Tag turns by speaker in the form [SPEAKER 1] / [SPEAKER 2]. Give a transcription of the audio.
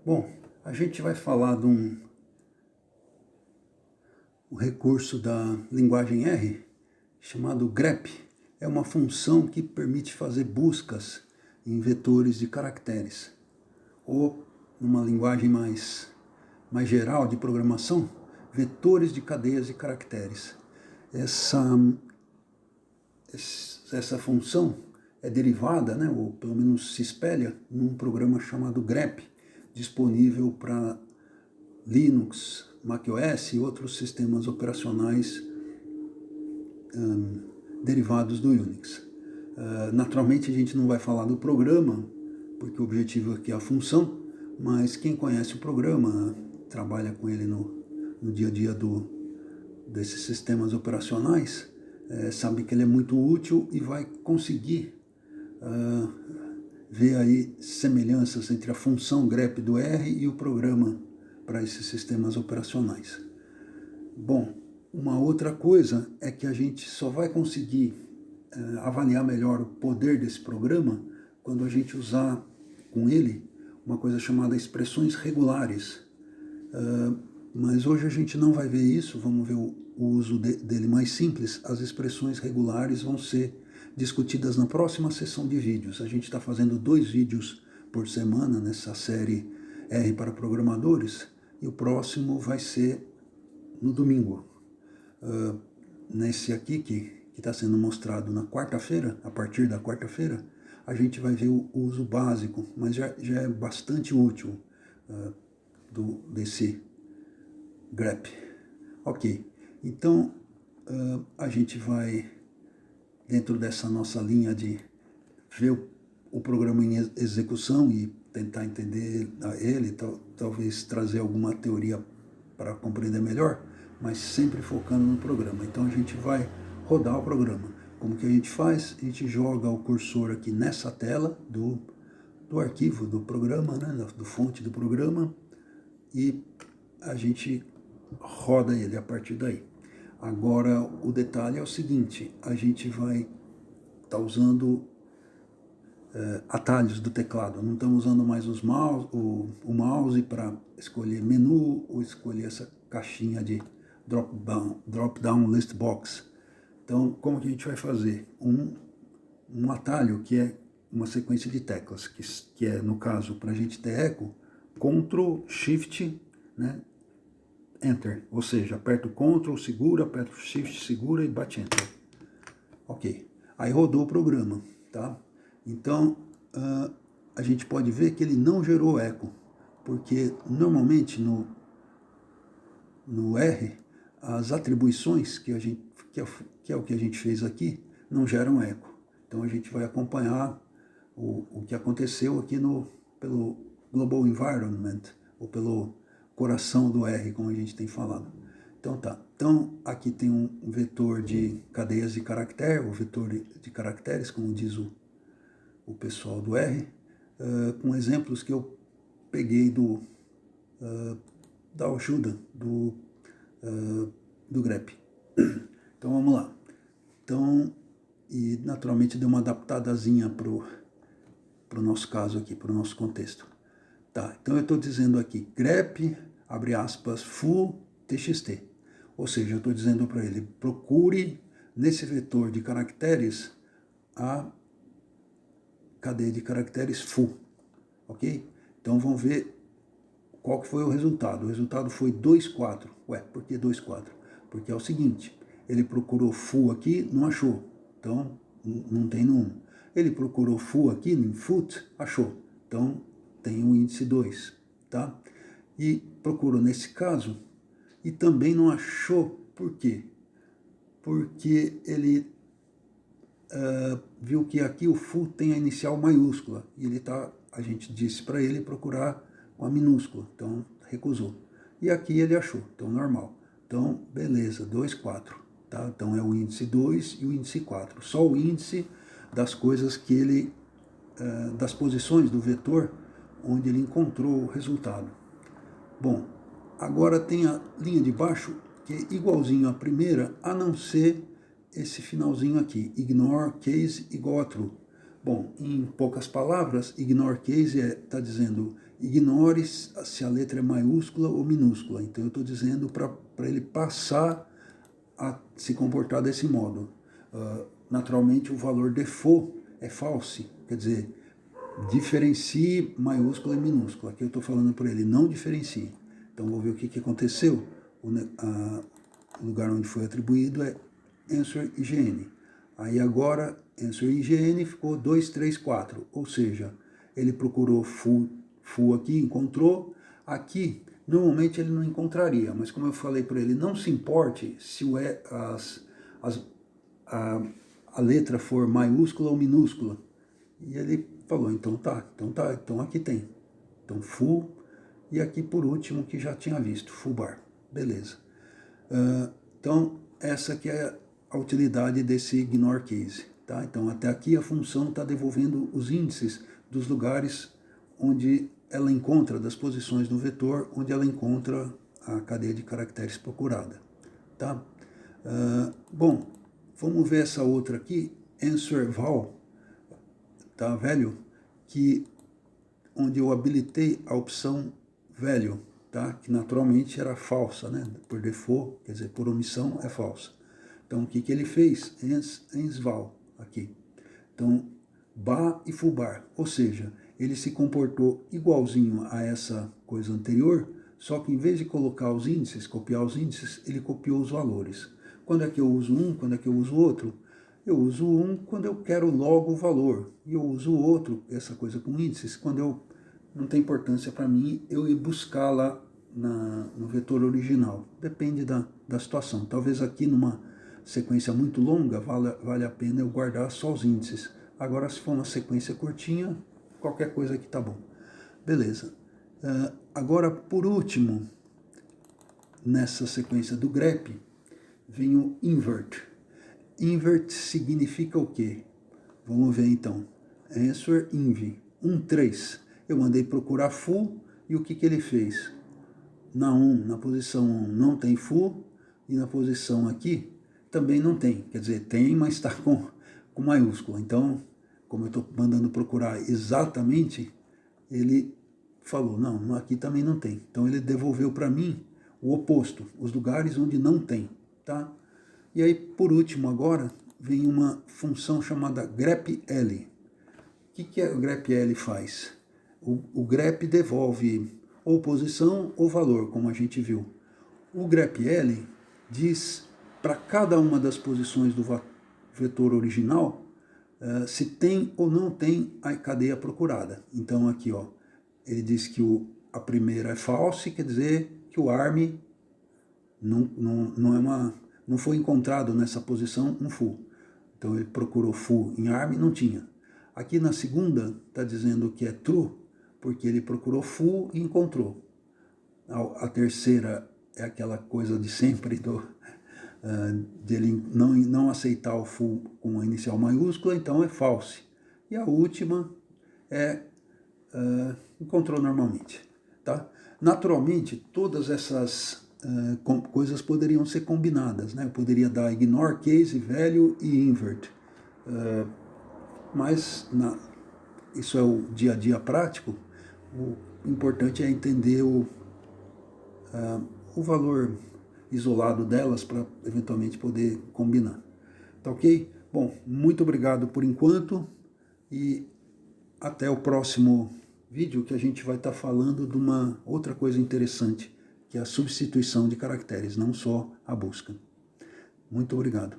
[SPEAKER 1] Bom, a gente vai falar de um recurso da linguagem R chamado grep. É uma função que permite fazer buscas em vetores de caracteres. Ou, numa linguagem mais geral de programação, vetores de cadeias de caracteres. Essa função é derivada, né, ou pelo menos se espelha, num programa chamado grep, disponível para Linux, macOS e outros sistemas operacionais derivados do Unix. Naturalmente a gente não vai falar do programa, porque o objetivo aqui é a função, mas quem conhece o programa, trabalha com ele no dia a dia desses sistemas operacionais, sabe que ele é muito útil e vai conseguir ver aí semelhanças entre a função grep do R e o programa para esses sistemas operacionais. Bom, uma outra coisa é que a gente só vai conseguir avaliar melhor o poder desse programa quando a gente usar com ele uma coisa chamada expressões regulares. Mas hoje a gente não vai ver isso, vamos ver o uso dele mais simples. As expressões regulares vão ser discutidas na próxima sessão de vídeos. A gente está fazendo 2 vídeos por semana nessa série R para programadores, e o próximo vai ser no domingo. Nesse aqui que está sendo mostrado na quarta-feira, a partir da quarta-feira, a gente vai ver o uso básico, mas já é bastante útil desse grep. Ok, então a gente vai, dentro dessa nossa linha de ver o programa em execução e tentar entender ele, talvez trazer alguma teoria para compreender melhor, mas sempre focando no programa. Então a gente vai rodar o programa. Como que a gente faz? A gente joga o cursor aqui nessa tela do arquivo do programa, né, do fonte do programa, e a gente roda ele a partir daí. Agora o detalhe é o seguinte: a gente vai estar usando atalhos do teclado. Não estamos usando mais o mouse para escolher menu ou escolher essa caixinha de drop-down list box. Então, como que a gente vai fazer? Um atalho que é uma sequência de teclas, que é, no caso, para a gente ter eco, Ctrl, Shift, né, Enter. Ou seja, aperta o Ctrl, segura, aperta o Shift, segura e bate Enter. Ok. Aí rodou o programa, tá? Então, a gente pode ver que ele não gerou eco, porque normalmente no R, as atribuições, que é o que a gente fez aqui, não geram eco. Então a gente vai acompanhar o que aconteceu aqui pelo Global Environment, ou pelo coração do R, como a gente tem falado. Então tá. Então aqui tem um vetor de cadeias de caractere, ou vetor de caracteres, como diz o pessoal do R, com exemplos que eu peguei da ajuda do grep. Então vamos lá. Então, e naturalmente deu uma adaptadazinha para o nosso caso aqui, para o nosso contexto. Tá, então eu estou dizendo aqui grep, abre aspas, foo txt. Ou seja, eu estou dizendo para ele, procure nesse vetor de caracteres a cadeia de caracteres foo. Ok? Então vamos ver qual que foi o resultado. O resultado foi 2,4. Ué, por que 2,4? Porque é o seguinte, ele procurou foo aqui, não achou. Então, não tem no 1. Ele procurou foo aqui, em foot, achou. Então, tem o índice 2, tá? E procurou nesse caso, e também não achou, por quê? Porque ele viu que aqui o foo tem a inicial maiúscula, e a gente disse para ele procurar com a minúscula, então recusou. E aqui ele achou, então normal. Então, beleza, 2,4. Tá? Então é o índice 2 e o índice 4. Só o índice das coisas que ele, das posições do vetor onde ele encontrou o resultado. Bom, agora tem a linha de baixo que é igualzinho à primeira, a não ser esse finalzinho aqui, ignore case igual a true. Bom, em poucas palavras, ignore case está dizendo ignore se a letra é maiúscula ou minúscula. Então eu estou dizendo para ele passar a se comportar desse modo. Naturalmente o valor default é false, quer dizer, diferencie maiúscula e minúscula. Aqui eu estou falando para ele, não diferencie. Então vou ver o que aconteceu. O lugar onde foi atribuído é answer IGN. Aí agora, answer IGN ficou 2, 3, 4. Ou seja, ele procurou full aqui, encontrou. Aqui, normalmente ele não encontraria, mas como eu falei para ele, não se importe se a letra for maiúscula ou minúscula. E ele falou, então aqui tem. Então full, e aqui por último que já tinha visto, full bar. Beleza. Então essa aqui é a utilidade desse ignore case. Tá? Então até aqui a função está devolvendo os índices dos lugares onde ela encontra, das posições do vetor, onde ela encontra a cadeia de caracteres procurada. Tá? Bom, vamos ver essa outra aqui, answer val, tá, velho? Onde eu habilitei a opção velho, tá? Que naturalmente era falsa, né? Por default, quer dizer, por omissão é falsa. Então o que ele fez? Val aqui. Então, bar e full bar, ou seja, ele se comportou igualzinho a essa coisa anterior, só que em vez de colocar os índices, copiar os índices, ele copiou os valores. Quando é que eu uso um, quando é que eu uso outro? Eu uso um quando eu quero logo o valor, e eu uso o outro, essa coisa com índices, quando não tem importância para mim eu ir buscar lá no vetor original. Depende da situação. Talvez aqui numa sequência muito longa vale a pena eu guardar só os índices. Agora, se for uma sequência curtinha, qualquer coisa aqui tá bom. Beleza. Agora, por último, nessa sequência do grep, vem o invert. Invert significa o quê? Vamos ver então. Answer inv 3. Eu mandei procurar full e o que ele fez? Na posição 1 não tem full e na posição aqui também não tem. Quer dizer, tem, mas está com maiúscula. Então, como eu estou mandando procurar exatamente, ele falou, não, aqui também não tem. Então ele devolveu para mim o oposto, os lugares onde não tem. Tá? E aí, por último, agora, vem uma função chamada grepl. O que o grepl faz? O grep devolve ou posição ou valor, como a gente viu. O grepl diz para cada uma das posições do vetor original se tem ou não tem a cadeia procurada. Então aqui, ó, ele diz que a primeira é false, quer dizer que o arm não foi encontrado nessa posição um full. Então ele procurou full em arm, não tinha. Aqui na segunda está dizendo que é true, porque ele procurou full e encontrou. A terceira é aquela coisa de sempre de ele não aceitar o full com a inicial maiúscula, então é false. E a última encontrou normalmente. Tá? Naturalmente, todas essas coisas poderiam ser combinadas. Né? Eu poderia dar ignore, case, value e invert. Mas isso é o dia a dia prático. O importante é entender o valor isolado delas para eventualmente poder combinar. Tá ok? Bom, muito obrigado por enquanto e até o próximo vídeo, que a gente vai estar falando de uma outra coisa interessante, que é a substituição de caracteres, não só a busca. Muito obrigado.